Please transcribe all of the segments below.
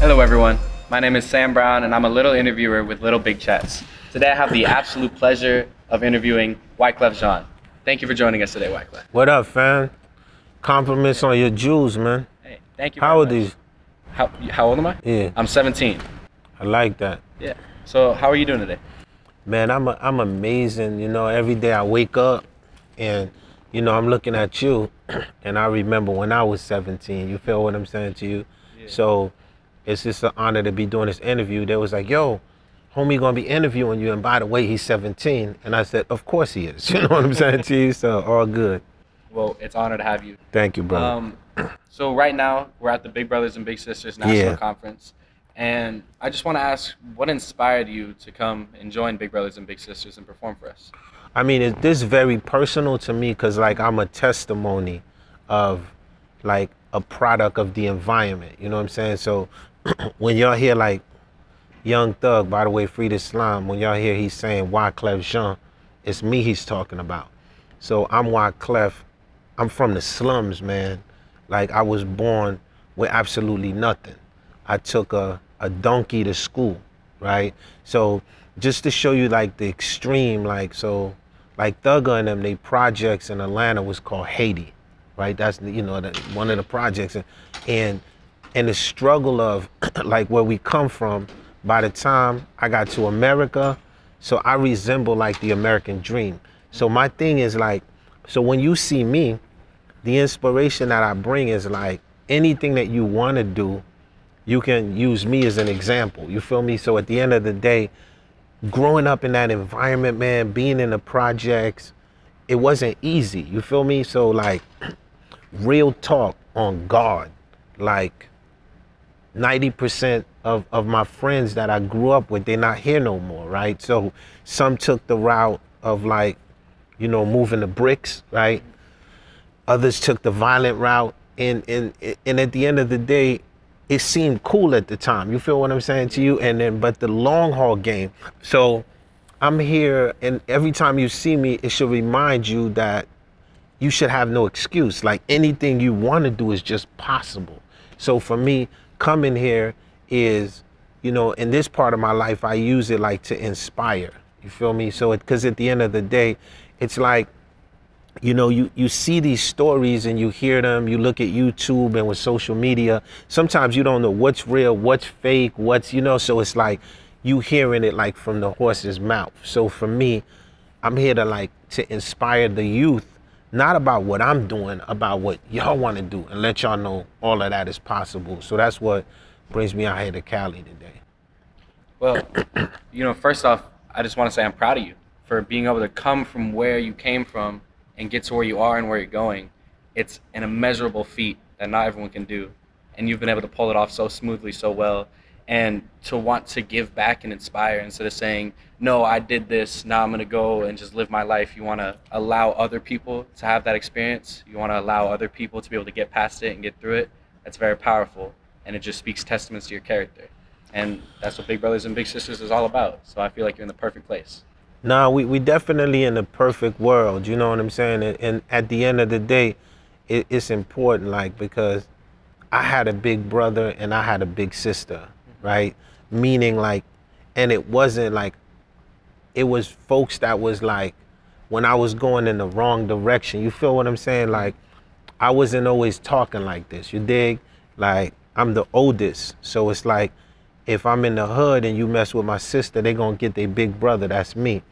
Hello everyone, my name is Sam Brown and I'm a little interviewer with Little Big Chats. Today I have the absolute pleasure of interviewing Wyclef Jean. Thank you for joining us today, Wyclef. What up, fam? Compliments on your jewels, man. Hey, thank you How old are you? How old am I? Yeah. I'm 17. I like that. Yeah. So how are you doing today? Man, I'm amazing. You know, every day I wake up and, you know, I'm looking at you and I remember when I was 17. You feel what I'm saying to you? Yeah. So it's just an honor to be doing this interview. They was like, yo, homie gonna be interviewing you, and by the way, he's 17. And I said, of course he is. You know what I'm saying to you? So all good. Well, it's an honor to have you. Thank you, brother. So right now, we're at the Big Brothers and Big Sisters National Conference. And I just want to ask, what inspired you to come and join Big Brothers and Big Sisters and perform for us? I mean, this is very personal to me because, like, I'm a testimony of, like, a product of the environment. You know what I'm saying? So when y'all hear, like, Young Thug, by the way, Freed Islam, when y'all hear he's saying Wyclef Jean, it's me he's talking about. So I'm Wyclef. I'm from the slums, man. Like, I was born with absolutely nothing. I took a donkey to school, right? So just to show you, like, the extreme, like, so, like, Thugger and them, they projects in Atlanta was called Haiti, right? That's, you know, one of the projects. And the struggle of, like, where we come from, by the time I got to America, so I resemble, like, the American dream. So my thing is, like, so when you see me, the inspiration that I bring is, like, anything that you want to do, you can use me as an example. You feel me? So at the end of the day, growing up in that environment, man, being in the projects, it wasn't easy. You feel me? So, like, real talk on God, like 90% of my friends that I grew up with, they're not here no more, right? So some took the route of, like, you know, moving the bricks, right? Others took the violent route, and at the end of the day, it seemed cool at the time. You feel what I'm saying to you? And then, but the long haul game. So I'm here, and every time you see me, it should remind you that you should have no excuse. Like, anything you want to do is just possible. So for me, coming here is, you know, in this part of my life, I use it like to inspire. You feel me? So because at the end of the day, it's like, you know, you see these stories and you hear them, you look at YouTube and with social media, sometimes you don't know what's real, what's fake, what's, you know, so it's like you hearing it like from the horse's mouth. So for me, I'm here to, like, to inspire the youth, not about what I'm doing, about what y'all want to do, and let y'all know all of that is possible. So that's what brings me out here to Cali today. Well, you know, first off, I just want to say I'm proud of you for being able to come from where you came from and get to where you are and where you're going. It's an immeasurable feat that not everyone can do. And you've been able to pull it off so smoothly, so well. And to want to give back and inspire instead of saying, no, I did this, now I'm gonna go and just live my life. You wanna allow other people to have that experience. You wanna allow other people to be able to get past it and get through it. That's very powerful. And it just speaks testaments to your character. And that's what Big Brothers and Big Sisters is all about. So I feel like you're in the perfect place. No, we definitely in the perfect world, you know what I'm saying? And at the end of the day, it's important, like, because I had a big brother and I had a big sister, right? Meaning, like, and it wasn't like, it was folks that was like, when I was going in the wrong direction, you feel what I'm saying? Like, I wasn't always talking like this, you dig? Like, I'm the oldest, so it's like, if I'm in the hood and you mess with my sister, they gonna get their big brother, that's me.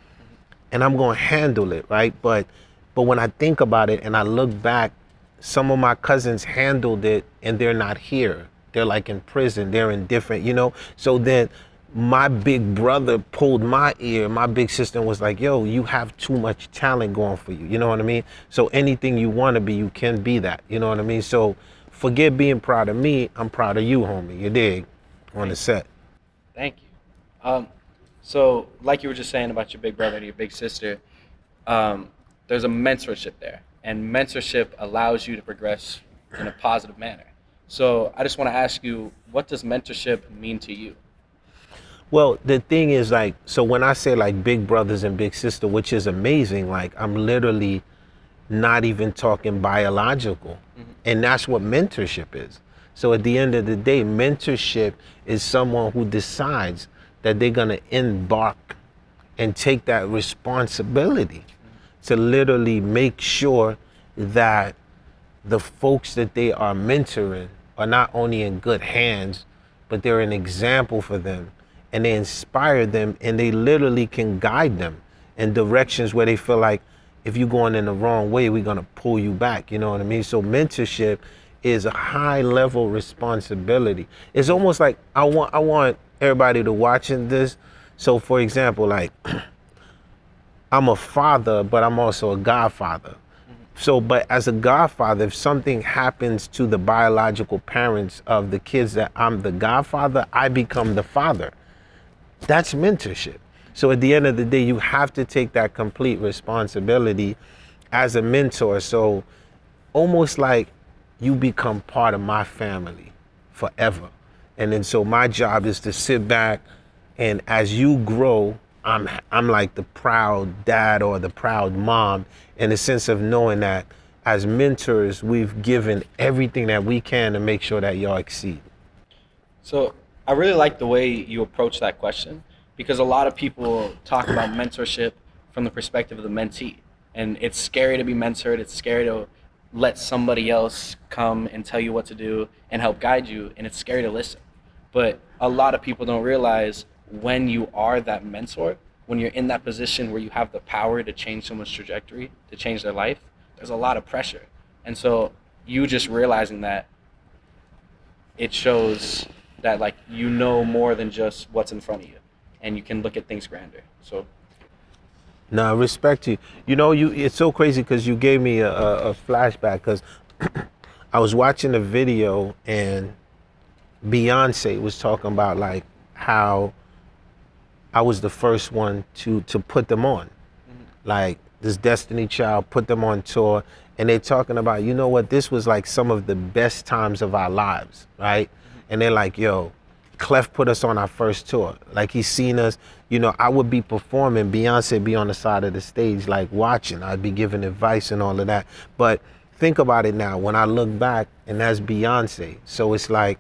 And I'm gonna handle it, right? But when I think about it and I look back, some of my cousins handled it and they're not here. They're, like, in prison, they're in different, you know? So then my big brother pulled my ear, my big sister was like, yo, you have too much talent going for you, you know what I mean? So anything you wanna be, you can be that, you know what I mean? So forget being proud of me, I'm proud of you, homie, you dig? On the set. Thank you. So like you were just saying about your big brother and your big sister, there's a mentorship there, and mentorship allows you to progress in a positive manner. So I just want to ask you, what does mentorship mean to you? Well, the thing is, like, so when I say, like, big brothers and big sister, which is amazing, like, I'm literally not even talking biological. And that's what mentorship is. So at the end of the day, mentorship is someone who decides that they're gonna embark and take that responsibility to literally make sure that the folks that they are mentoring are not only in good hands, but they're an example for them, and they inspire them, and they literally can guide them in directions where they feel like, if you're going in the wrong way, we're gonna pull you back, you know what I mean? So mentorship is a high level responsibility. It's almost like, I want everybody to watching this. So for example, like, I'm a father, but I'm also a godfather. So, but as a godfather, if something happens to the biological parents of the kids that I'm the godfather, I become the father. That's mentorship. So at the end of the day, you have to take that complete responsibility as a mentor. So almost like you become part of my family forever. And then so my job is to sit back, and as you grow, I'm like the proud dad or the proud mom, in the sense of knowing that as mentors, we've given everything that we can to make sure that y'all exceed. So I really like the way you approach that question, because a lot of people talk about mentorship from the perspective of the mentee. And it's scary to be mentored. It's scary to let somebody else come and tell you what to do and help guide you. And it's scary to listen. But a lot of people don't realize, when you are that mentor, when you're in that position where you have the power to change someone's trajectory, to change their life, there's a lot of pressure. And so you just realizing that, it shows that, like, you know more than just what's in front of you, and you can look at things grander. So no, respect to you. You know, it's so crazy because you gave me a flashback, because I was watching a video and Beyonce was talking about like how I was the first one to put them on. Like this Destiny Child put them on tour, and they're talking about, you know what, this was like some of the best times of our lives, right? And they're like, yo, Clef put us on our first tour. Like, he's seen us, you know, I would be performing, Beyonce be on the side of the stage, like watching, I'd be giving advice and all of that. But think about it now, when I look back, and that's Beyonce. So it's like,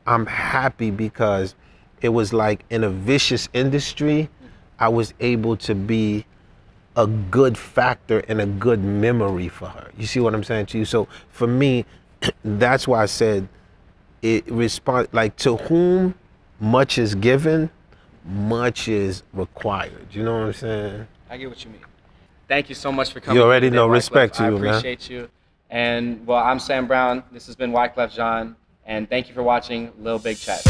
I'm happy because it was like in a vicious industry, I was able to be a good factor and a good memory for her. You see what I'm saying to you? So for me, that's why I said it like, to whom much is given, much is required. You know what I'm saying? I get what you mean. Thank you so much for coming. You already know, respect to you, man. I appreciate you. And well, I'm Sam Brown. This has been Wyclef Jean. And thank you for watching Lil Big Chat.